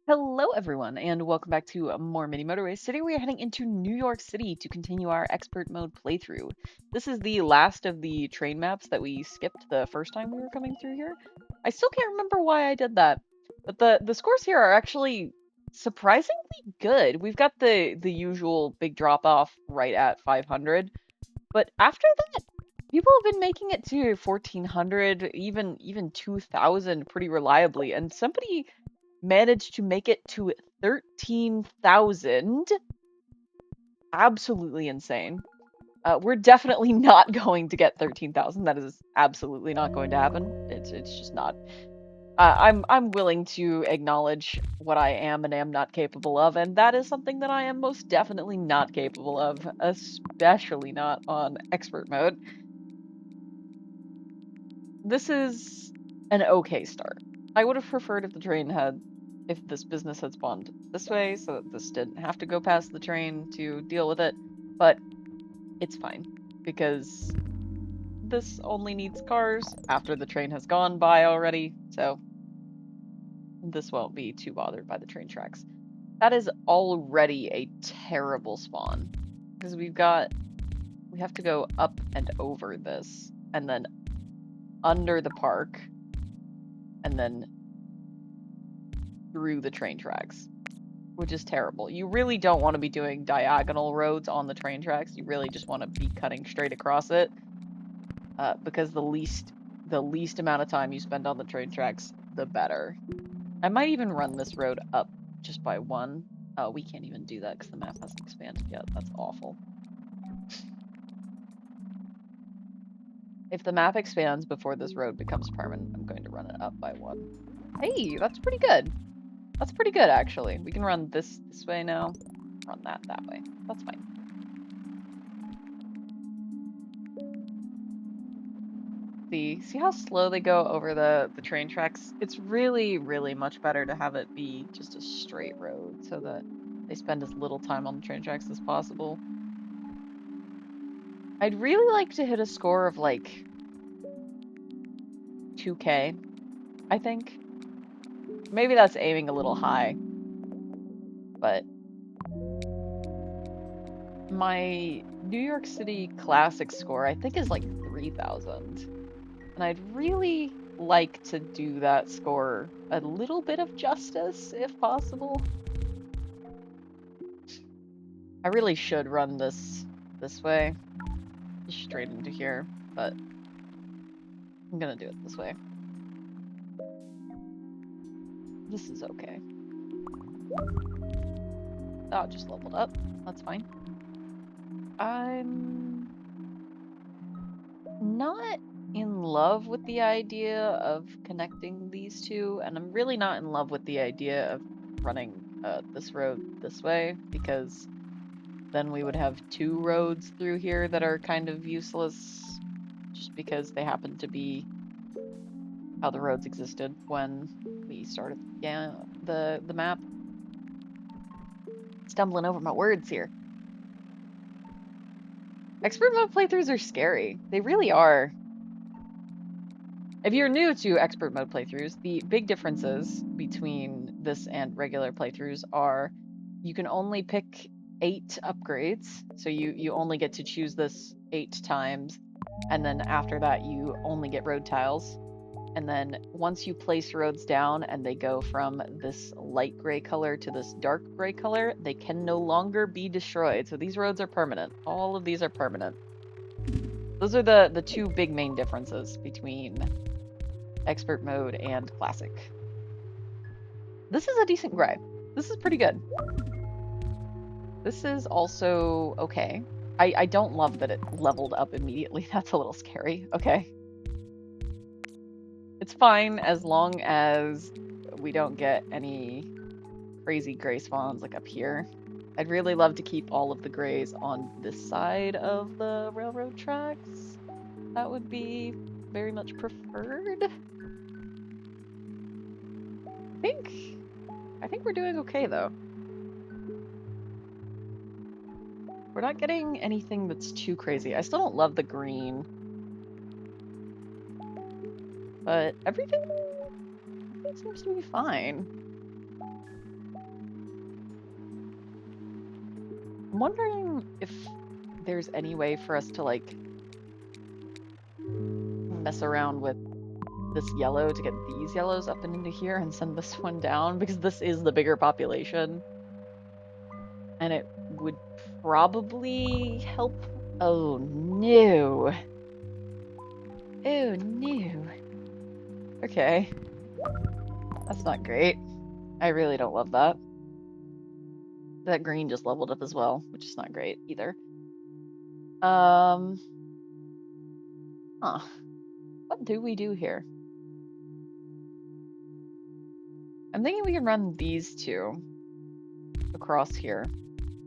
Hello, everyone, and welcome back to more Mini Motorways. Today we are heading into New York City to continue our expert mode playthrough. This is the last of the train maps that we skipped the first time we were coming through here. I still can't remember why I did that, but the scores here are actually surprisingly good. We've got the usual big drop off right at 500, but after that, people have been making it to 1400, even 2000 pretty reliably, and somebody managed to make it to 13,000. Absolutely insane. We're definitely not going to get 13,000. That is absolutely not going to happen. It's just not. I'm willing to acknowledge what I am and am not capable of, and that is something that I am most definitely not capable of, especially not on expert mode. This is an okay start. I would have preferred if this business had spawned this way, so that this didn't have to go past the train to deal with it, but it's fine, because this only needs cars after the train has gone by already, so this won't be too bothered by the train tracks. That is already a terrible spawn, because we have to go up and over this, and then under the park, and then through the train tracks, which is terrible. You really don't want to be doing diagonal roads on the train tracks. You really just want to be cutting straight across it, because the least amount of time you spend on the train tracks, the better. I might even run this road up just by one. Oh, we can't even do that because the map hasn't expanded yet. That's awful. If the map expands before this road becomes permanent, I'm going to run it up by one. Hey, that's pretty good. That's pretty good, actually. We can run this way now. Run that way. That's fine. See how slow they go over the train tracks? It's really, really much better to have it be just a straight road so that they spend as little time on the train tracks as possible. I'd really like to hit a score of like 2K, I think. Maybe that's aiming a little high, but my New York City Classic score, I think, is like 3,000. And I'd really like to do that score a little bit of justice, if possible. I really should run this way, just straight into here, but I'm gonna do it this way. This is okay. Oh, it just leveled up. That's fine. I'm not in love with the idea of connecting these two, and I'm really not in love with the idea of running this road this way, because then we would have two roads through here that are kind of useless, just because they happen to be how the roads existed when we started the map. Stumbling over my words here. Expert mode playthroughs are scary. They really are. If you're new to expert mode playthroughs, the big differences between this and regular playthroughs are you can only pick 8 upgrades, so you only get to choose this 8 times, and then after that you only get road tiles. And then once you place roads down and they go from this light gray color to this dark gray color, they can no longer be destroyed. So these roads are permanent. All of these are permanent. Those are the two big main differences between expert mode and classic. This is a decent gray. This is pretty good. This is also okay. I don't love that it leveled up immediately. That's a little scary. Okay. It's fine as long as we don't get any crazy gray spawns like up here. I'd really love to keep all of the grays on this side of the railroad tracks. That would be very much preferred. I think we're doing okay though. We're not getting anything that's too crazy. I still don't love the green, but everything seems to be fine. I'm wondering if there's any way for us to, like, mess around with this yellow to get these yellows up and into here and send this one down, because this is the bigger population. And it would probably help. Oh no. Oh no. Okay. That's not great. I really don't love that. That green just leveled up as well, which is not great either. Huh. What do we do here? I'm thinking we can run these two across here,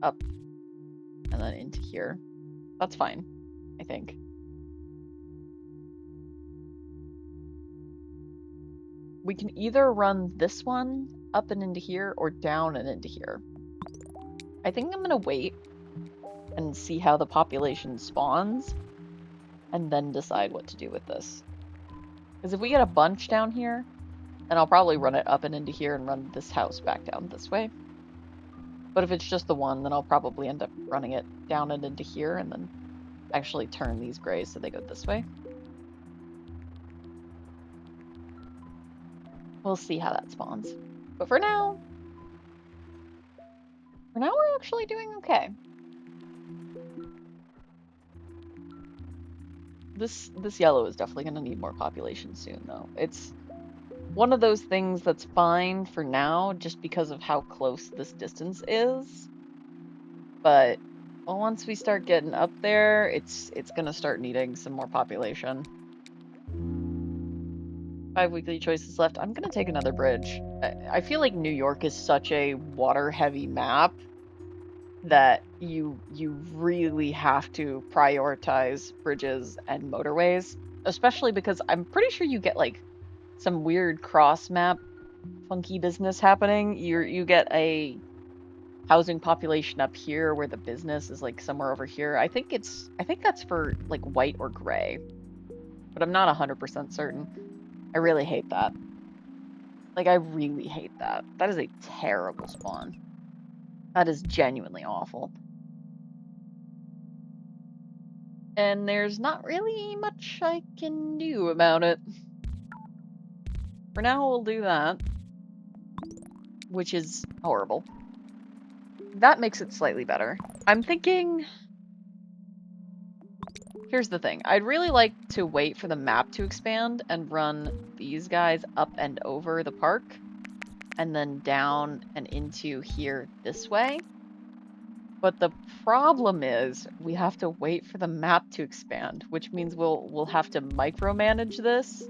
up, and then into here. That's fine, I think. We can either run this one up and into here or down and into here. I think I'm gonna wait and see how the population spawns and then decide what to do with this. Because if we get a bunch down here, then I'll probably run it up and into here and run this house back down this way. But if it's just the one, then I'll probably end up running it down and into here and then actually turn these grays so they go this way. We'll see how that spawns. But for now we're actually doing okay. This yellow is definitely going to need more population soon, though. It's one of those things that's fine for now, just because of how close this distance is. But once we start getting up there, it's going to start needing some more population. 5 weekly choices left. I'm going to take another bridge. I feel like New York is such a water-heavy map that you really have to prioritize bridges and motorways, especially because I'm pretty sure you get like some weird cross-map funky business happening. You get a housing population up here where the business is like somewhere over here. I think that's for like white or gray, but I'm not 100% certain. I really hate that. Like, I really hate that. That is a terrible spawn. That is genuinely awful. And there's not really much I can do about it. For now, we'll do that, which is horrible. That makes it slightly better. I'm thinking... Here's the thing. I'd really like to wait for the map to expand and run these guys up and over the park, and then down and into here this way. But the problem is we have to wait for the map to expand, which means we'll have to micromanage this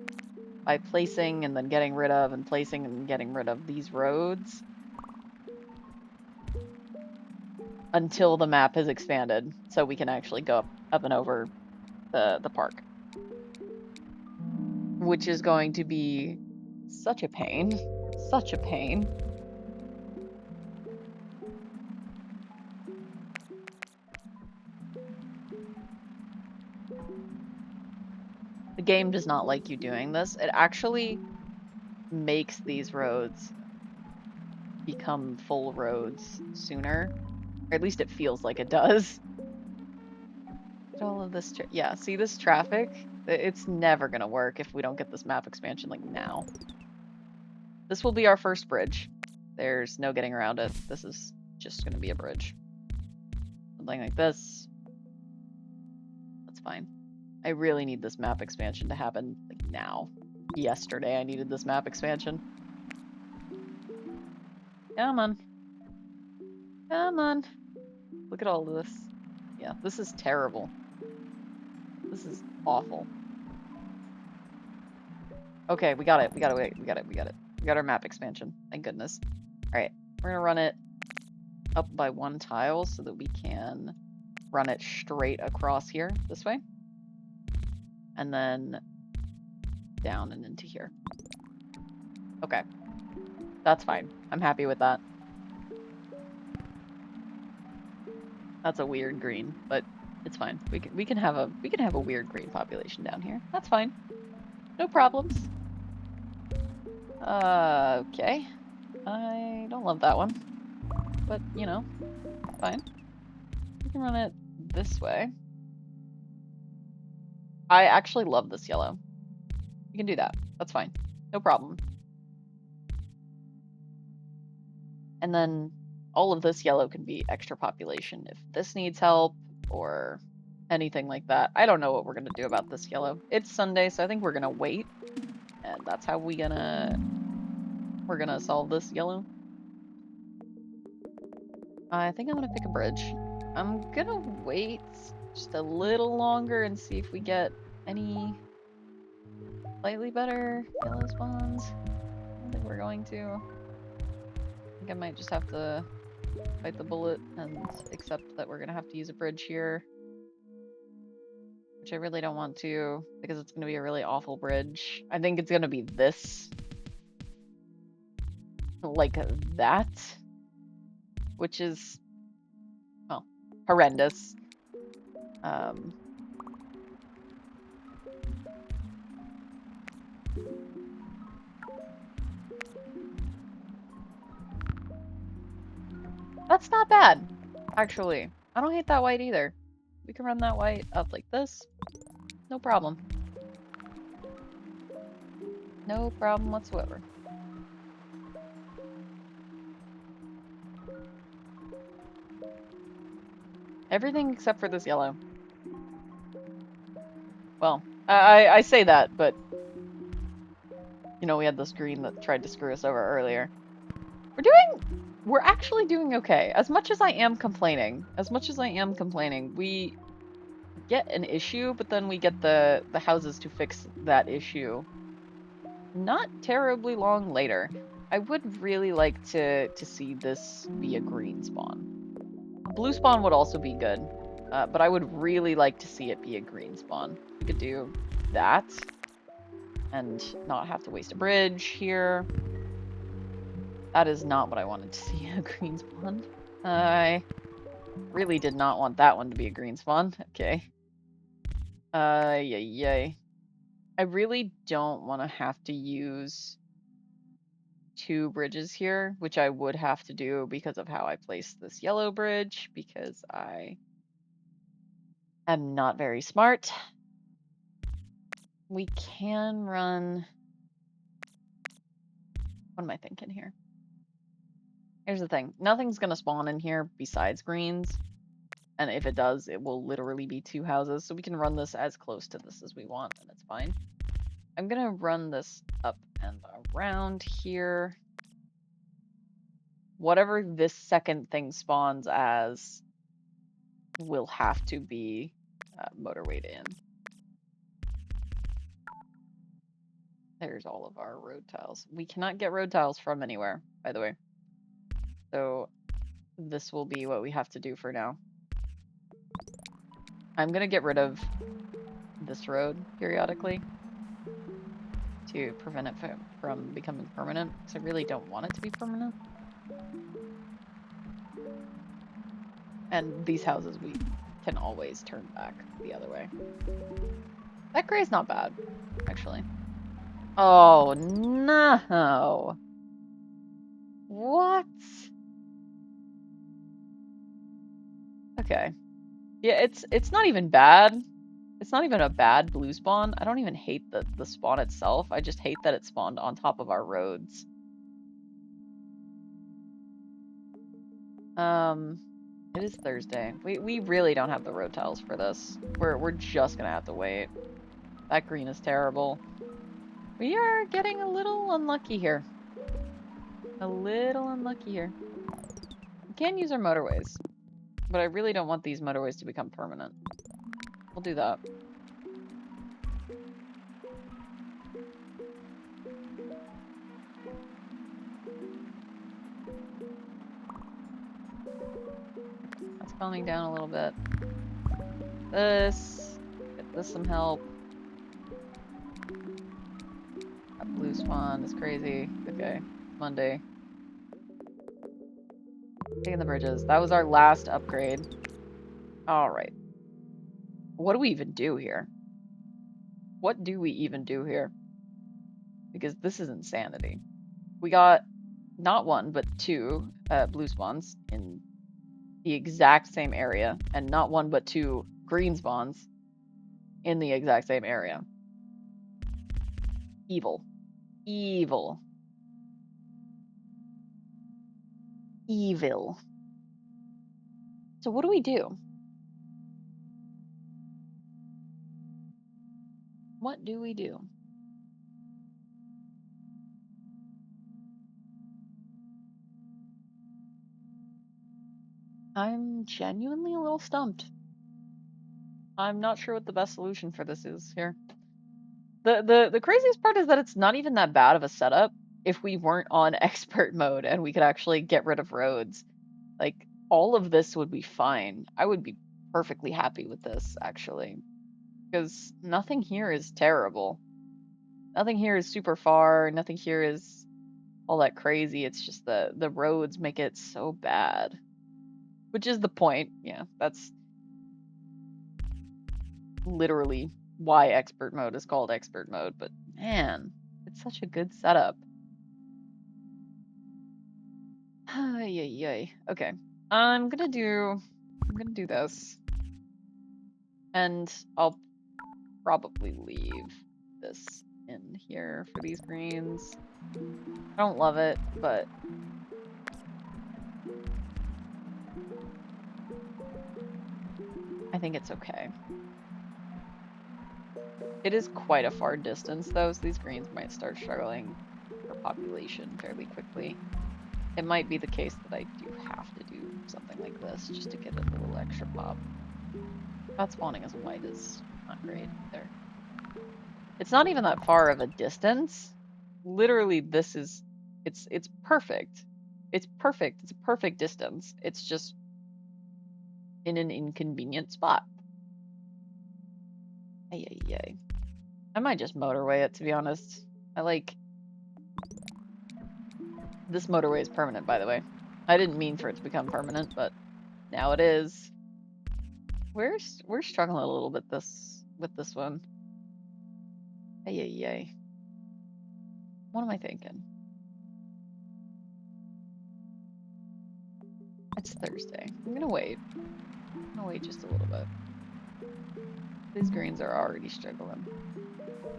by placing and then getting rid of and placing and getting rid of these roads until the map has expanded, so we can actually go up and over the park. Which is going to be such a pain. Such a pain. The game does not like you doing this. It actually makes these roads become full roads sooner. Or at least it feels like it does. All of this, yeah, see this traffic? It's never gonna work if we don't get this map expansion like now. This will be our first bridge. There's no getting around it. This is just gonna be a bridge. Something like this. That's fine. I really need this map expansion to happen like now. Yesterday I needed this map expansion. Come on. Come on. Look at all of this. Yeah, this is terrible. This is awful. Okay, we got it. We got it. We got it. We got it. We got our map expansion. Thank goodness. All right, we're gonna run it up by one tile so that we can run it straight across here this way. And then down and into here. Okay. That's fine. I'm happy with that. That's a weird green, but it's fine. We can have a weird green population down here. That's fine. No problems. Okay. I don't love that one. But, you know, fine. We can run it this way. I actually love this yellow. You can do that. That's fine. No problem. And then all of this yellow can be extra population if this needs help or anything like that. I don't know what we're going to do about this yellow. It's Sunday, so I think we're going to wait. And that's how we're going to solve this yellow. I think I'm going to pick a bridge. I'm going to wait just a little longer and see if we get any slightly better yellow spawns. I don't think we're going to. I think I might just have to bite the bullet and accept that we're going to have to use a bridge here. Which I really don't want to, because it's going to be a really awful bridge. I think it's going to be this. Like that. Which is, well, horrendous. That's not bad, actually. I don't hate that white either. We can run that white up like this. No problem. No problem whatsoever. Everything except for this yellow. Well, I say that, but you know, we had this green that tried to screw us over earlier. We're actually doing okay. As much as I am complaining, we get an issue, but then we get the houses to fix that issue not terribly long later. I would really like to see this be a green spawn. A blue spawn would also be good, but I would really like to see it be a green spawn. We could do that and not have to waste a bridge here. That is not what I wanted to see, a green spawn. I really did not want that one to be a green spawn. Okay. Yay. I really don't want to have to use 2 bridges here, which I would have to do because of how I placed this yellow bridge, because I am not very smart. We can run... What am I thinking here? Here's the thing. Nothing's going to spawn in here besides greens. And if it does, it will literally be 2 houses. So we can run this as close to this as we want, and it's fine. I'm going to run this up and around here. Whatever this second thing spawns as will have to be motorwayed in. There's all of our road tiles. We cannot get road tiles from anywhere, by the way. So this will be what we have to do for now. I'm going to get rid of this road periodically to prevent it from becoming permanent, because I really don't want it to be permanent. And these houses we can always turn back the other way. That gray is not bad, actually. Oh, no. What? Okay. Yeah, it's not even bad. It's not even a bad blue spawn. I don't even hate the spawn itself. I just hate that it spawned on top of our roads. It is Thursday. We really don't have the road tiles for this. We're just gonna have to wait. That green is terrible. We are getting a little unlucky here. A little unlucky here. We can use our motorways, but I really don't want these motorways to become permanent. We'll do that. That's calming down a little bit. Get this some help. That blue spawn is crazy. Okay, Monday. Taking the bridges. That was our last upgrade. Alright. What do we even do here? What do we even do here? Because this is insanity. We got not 1, but 2 blue spawns in the exact same area, and not one but two green spawns in the exact same area. Evil. Evil. Evil. So what do we do? What do we do? I'm genuinely a little stumped. I'm not sure what the best solution for this is here. The craziest part is that it's not even that bad of a setup if we weren't on expert mode and we could actually get rid of roads. Like, all of this would be fine. I would be perfectly happy with this, actually. Because nothing here is terrible. Nothing here is super far, nothing here is all that crazy. It's just the roads make it so bad. Which is the point. Yeah, that's literally why expert mode is called expert mode, but man, it's such a good setup. Yay. Okay. I'm gonna do this. And I'll probably leave this in here for these greens. I don't love it, but I think it's okay. It is quite a far distance though, so these greens might start struggling for population fairly quickly. It might be the case that I do have to do something like this just to get a little extra pop. Not spawning as white is not great either. It's not even that far of a distance. Literally, this is, it's perfect. It's perfect. It's a perfect distance. It's just in an inconvenient spot. Ay. I might just motorway it, to be honest. I like... This motorway is permanent, by the way. I didn't mean for it to become permanent, but now it is. We're struggling a little bit with this one. Ay. What am I thinking? It's Thursday. I'm gonna wait. Just a little bit. These greens are already struggling.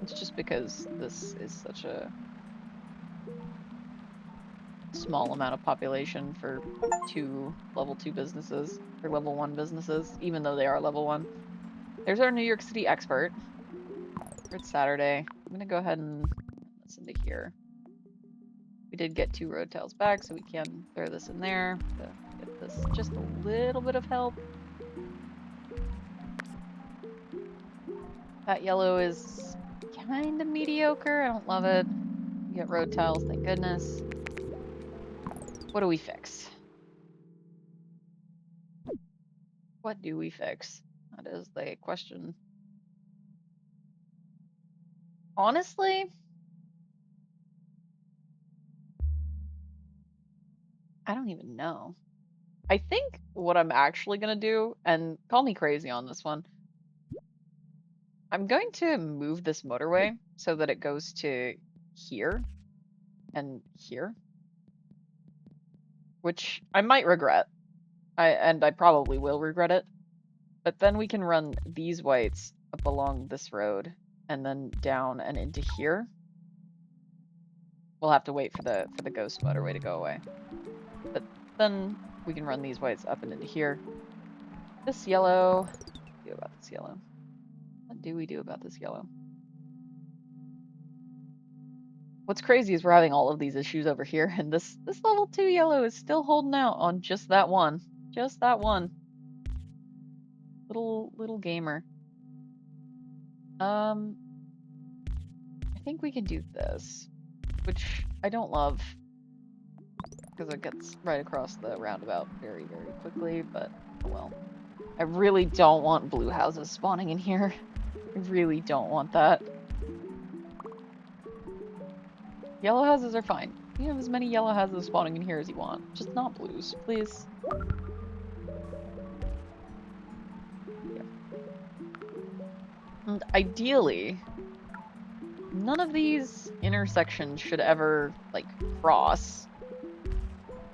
It's just because this is such a small amount of population for two level 2 businesses, or level 1 businesses, even though they are level 1. There's our New York City expert. It's Saturday. I'm gonna go ahead and listen to here. We did get 2 road tiles back, so we can throw this in there to get this just a little bit of help. That yellow is kind of mediocre. I don't love it. We get road tiles, thank goodness. What do we fix? What do we fix? That is the question. Honestly, I don't even know. I think what I'm actually gonna do, and call me crazy on this one, I'm going to move this motorway so that it goes to here and here, which I might regret. I probably will regret it. But then we can run these whites up along this road and then down and into here. We'll have to wait for the ghost motorway to go away. But then we can run these whites up and into here. This yellow, what do we do about this yellow? What do we do about this yellow? What's crazy is we're having all of these issues over here, and this level 2 yellow is still holding out on just that one. Just that one. Little gamer. I think we can do this, which I don't love because it gets right across the roundabout very quickly, but oh well. I really don't want blue houses spawning in here. I really don't want that. Yellow houses are fine. You have as many yellow houses spawning in here as you want. Just not blues, please. Yeah. And ideally, none of these intersections should ever, like, cross.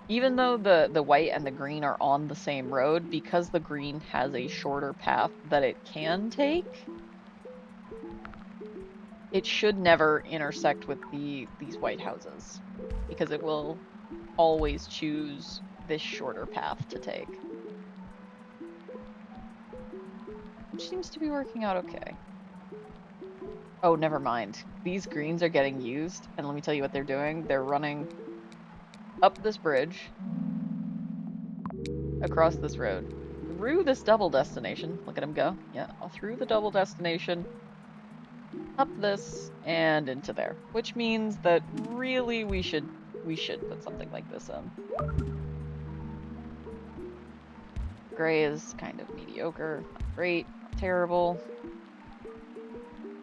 Even though the white and the green are on the same road, because the green has a shorter path that it can take, it should never intersect with these white houses, because it will always choose this shorter path to take. Which seems to be working out okay. Oh, never mind. These greens are getting used, and let me tell you what they're doing. They're running up this bridge, across this road, through this double destination. Look at him go. Yeah, all through the double destination, up this, and into there. Which means that really we should put something like this in. Gray is kind of mediocre, not great, not terrible.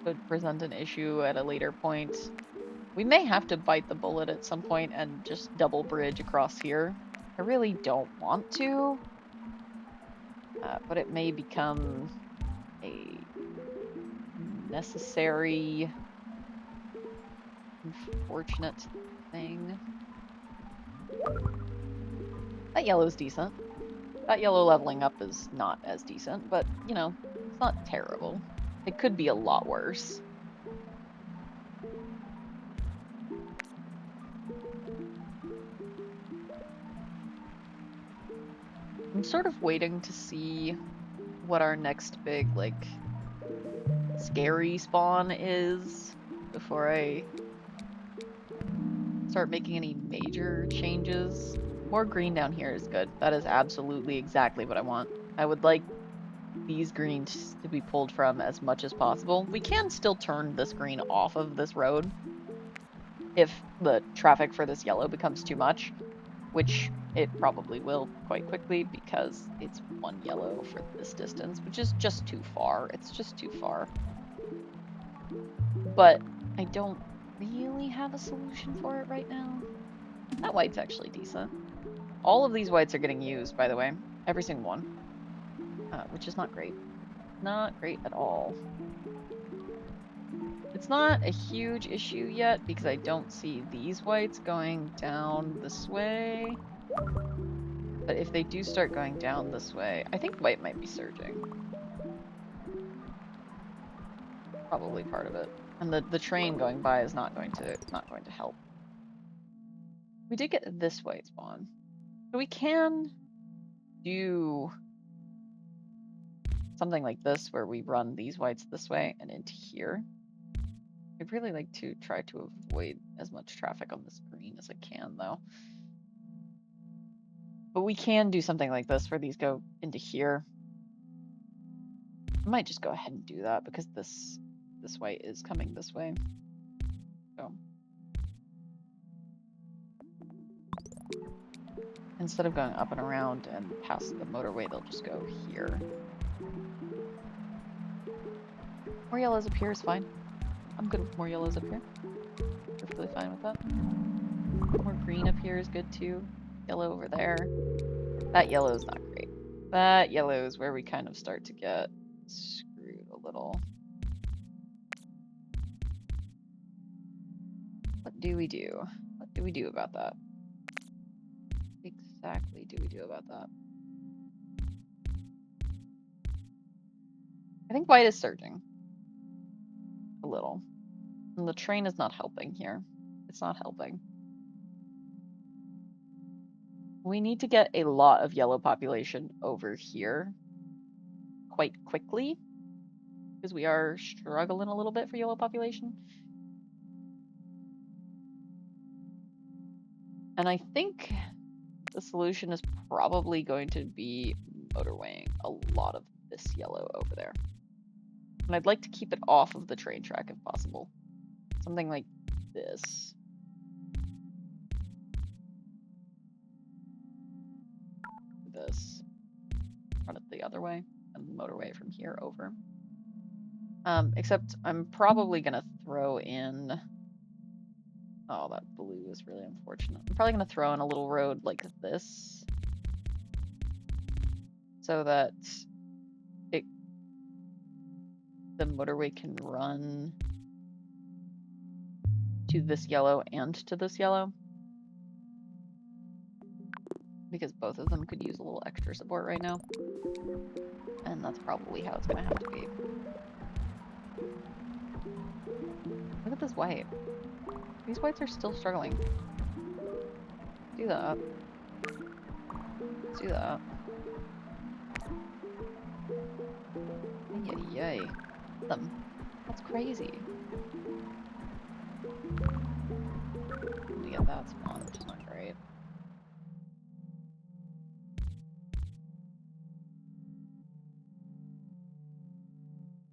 Could present an issue at a later point. We may have to bite the bullet at some point and just double bridge across here. I really don't want to, but it may become a necessary, unfortunate thing. That yellow's decent. That yellow leveling up is not as decent, but, you know, it's not terrible. It could be a lot worse. I'm sort of waiting to see what our next big, like, scary spawn is before I start making any major changes. More green down here is good. That is absolutely exactly what I want. I would like these greens to be pulled from as much as possible. We can still turn this green off of this road if the traffic for this yellow becomes too much, which it probably will quite quickly because it's one yellow for this distance, which is just too far. It's just too far. But I don't really have a solution for it right now. That white's actually decent. All of these whites are getting used, by the way. Every single one. Which is not great. Not great at all. It's not a huge issue yet because I don't see these whites going down this way. But if they do start going down this way, I think white might be surging. Probably part of it. And the train going by is not going to help. We did get this white spawn. So we can do something like this where we run these whites this way and into here. I'd really like to try to avoid as much traffic on this green as I can, though. But we can do something like this where these go into here. I might just go ahead and do that because this white is coming this way. So instead of going up and around and past the motorway, they'll just go here. More yellows up here is fine. I'm good with more yellows up here. Perfectly fine with that. More green up here is good too. Yellow over there. That yellow is not great. That yellow is where we kind of start to get screwed a little. What do we do? What do we do about that? What exactly do we do about that? I think white is surging. A little. And the train is not helping here. It's not helping. We need to get a lot of yellow population over here quite quickly because we are struggling a little bit for yellow population. And I think the solution is probably going to be motorwaying a lot of this yellow over there. And I'd like to keep it off of the train track if possible. Something like this. This. Run it the other way and motorway from here over. Except I'm probably gonna throw in. Oh, that blue is really unfortunate. I'm probably gonna throw in a little road like this so that the motorway can run to this yellow and to this yellow. because both of them could use a little extra support right now. And that's probably how it's gonna have to be. Look at this white. These whites are still struggling. Do that. Let's do that. Yay, yay. Them. That's crazy. Let me get that spawn, which is not great.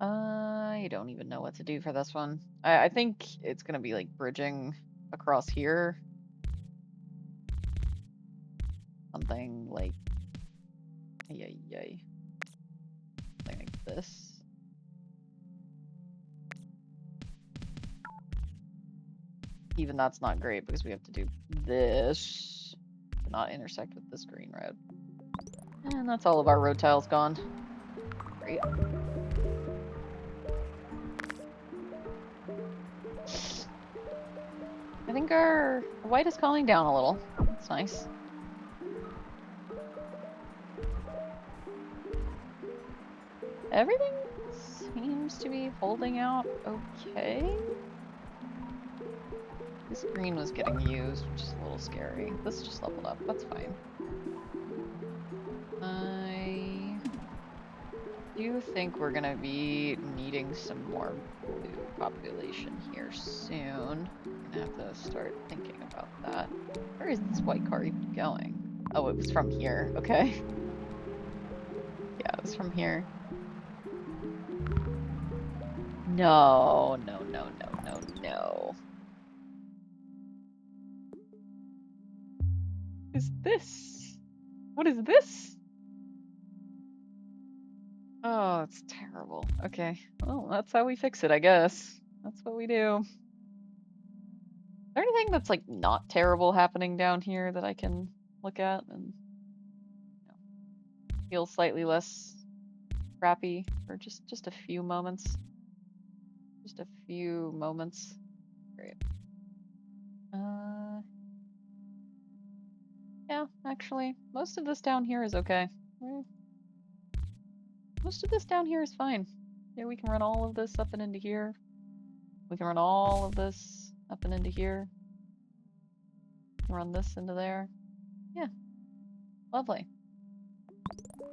I don't even know what to do for this one. I think it's gonna be like bridging across here. Something like yay yay. Something like this. Even that's not great because we have to do this to not intersect with this green road. And that's all of our road tiles gone. Great. I think our white is calming down a little. That's nice. Everything seems to be holding out okay. This green was getting used, which is a little scary. This just leveled up. That's fine. I do think we're gonna be needing some more blue population here soon. I'm gonna have to start thinking about that. Where is this white car even going? Oh, it was from here. Okay. Yeah, it was from here. No, no, no, no, no, no. What is this? What is this? Oh, it's terrible. Okay. Well, that's how we fix it, I guess. That's what we do. Is there anything that's like not terrible happening down here that I can look at and feel slightly less crappy for just a few moments? Just a few moments. Great. Yeah, actually, most of this down here is okay. Most of this down here is fine. Yeah, we can run all of this up and into here. We can run all of this up and into here. We can run this into there. Yeah. Lovely.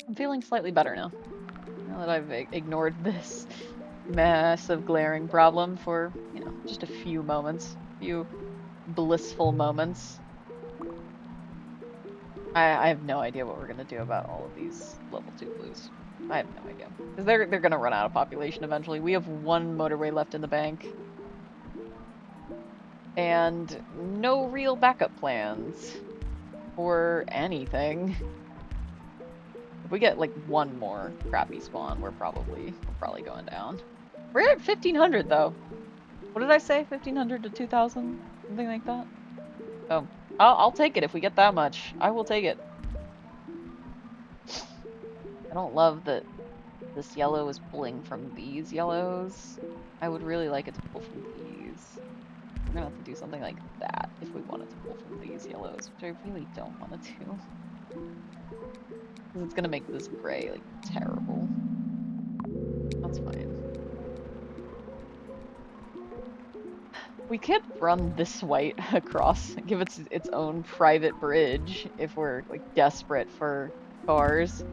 I'm feeling slightly better now. Now that I've ignored this massive glaring problem for, you know, just a few moments. A few blissful moments. I have no idea what we're gonna do about all of these level 2 blues. I have no idea. Because they're gonna run out of population eventually. We have one motorway left in the bank. And no real backup plans for anything. If we get like one more crappy spawn, we're probably going down. We're at 1500 though. What did I say? 1500 to 2000? Something like that? Oh. I'll take it if we get that much. I will take it. I don't love that this yellow is pulling from these yellows. I would really like it to pull from these. We're gonna have to do something like that if we want it to pull from these yellows, which I really don't want to do. Because it's gonna make this gray, like, terrible. That's fine. We could run this white across, give it its own private bridge if we're like desperate for cars.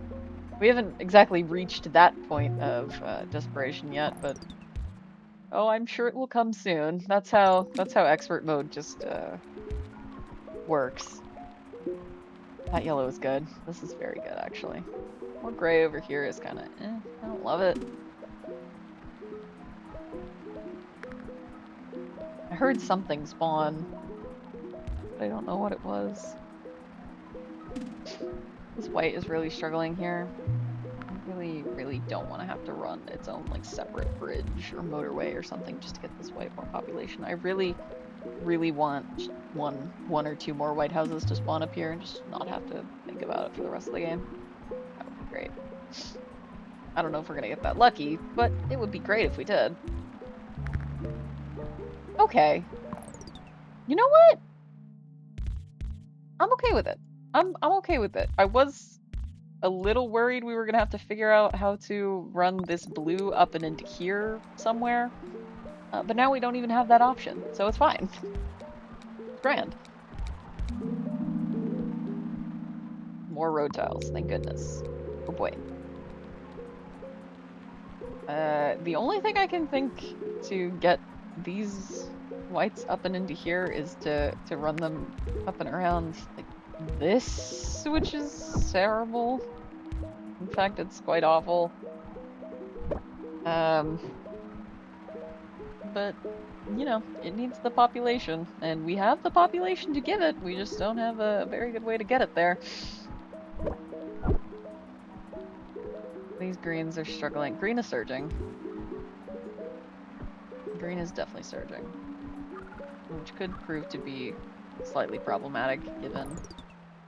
We haven't exactly reached that point of desperation yet, but oh, I'm sure it will come soon. That's how expert mode just works. That yellow is good. This is very good actually. More gray over here is kind of I don't love it. I heard something spawn, but I don't know what it was. This white is really struggling here. I really don't want to have to run its own like separate bridge or motorway or something just to get this white more population. I really want one or two more white houses to spawn up here and just not have to think about it for the rest of the game. That would be great. I don't know if we're gonna get that lucky, but it would be great if we did. Okay. You know what? I'm okay with it. I'm okay with it. I was a little worried we were gonna have to figure out how to run this blue up and into here somewhere. But now we don't even have that option, so it's fine. It's grand. More road tiles, thank goodness. Oh boy. The only thing I can think to get these whites up and into here is to run them up and around like this, which is terrible. In fact, it's quite awful. But you know, it needs the population, and we have the population to give it. We just don't have a very good way to get it there. These greens are struggling. Green is surging. Green is definitely surging, which could prove to be slightly problematic given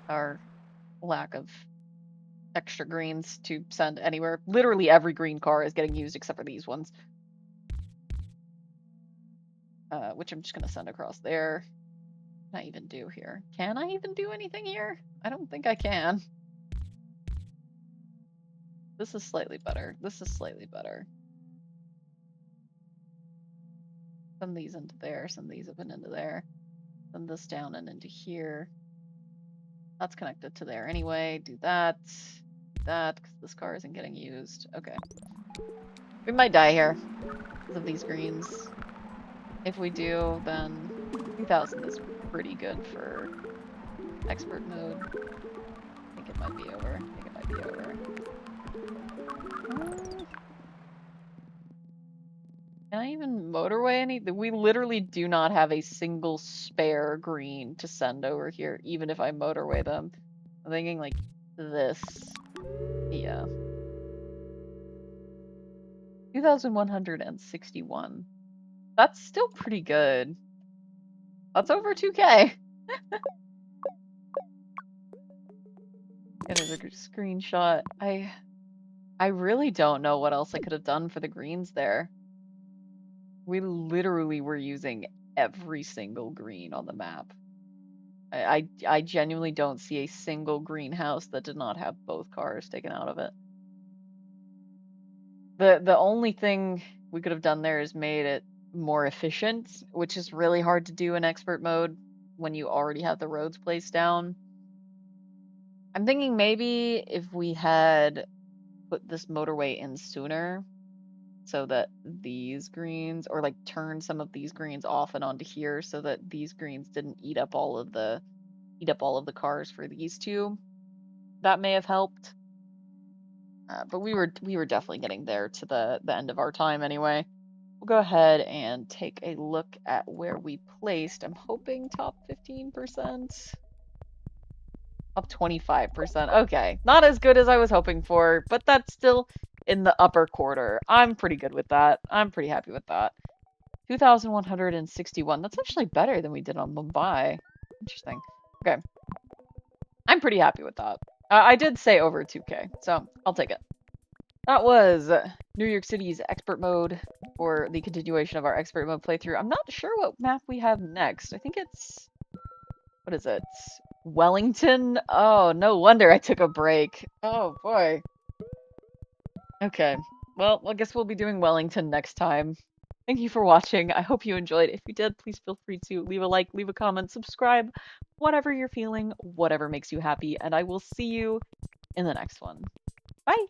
our lack of extra greens to send anywhere. Literally every green car is getting used except for these ones. Which I'm just gonna send across there. What can I even do here? Can I even do anything here? I don't think I can. This is slightly better. This is slightly better. Send these into there, send these up and into there. Send this down and into here. That's connected to there anyway. Do that. Do that, because this car isn't getting used. Okay. We might die here because of these greens. If we do, then 2000 is pretty good for expert mode. I think it might be over. I think it might be over. Can I even motorway any? We literally do not have a single spare green to send over here, even if I motorway them. I'm thinking like this. Yeah. 2,161. That's still pretty good. That's over 2K. Get a screenshot. I really don't know what else I could have done for the greens there. We literally were using every single green on the map. I genuinely don't see a single greenhouse that did not have both cars taken out of it. The only thing we could have done there is made it more efficient, which is really hard to do in expert mode when you already have the roads placed down. I'm thinking maybe if we had put this motorway in sooner so that these greens, or like turn some of these greens off and onto here so that these greens didn't eat up all of the cars for these two. That may have helped. But we were definitely getting there to the end of our time anyway. We'll go ahead and take a look at where we placed. I'm hoping top 15%. Up 25%. Okay, not as good as I was hoping for, but that's still in the upper quarter. I'm pretty good with that. I'm pretty happy with that. 2,161. That's actually better than we did on Mumbai. Interesting. Okay. I'm pretty happy with that. I did say over 2K, so I'll take it. That was New York City's expert mode for the continuation of our expert mode playthrough. I'm not sure what map we have next. I think it's... What is it? Wellington? Oh, no wonder I took a break. Oh, boy. Okay. Well, I guess we'll be doing Wellington next time. Thank you for watching. I hope you enjoyed. If you did, please feel free to leave a like, leave a comment, subscribe, whatever you're feeling, whatever makes you happy, and I will see you in the next one. Bye!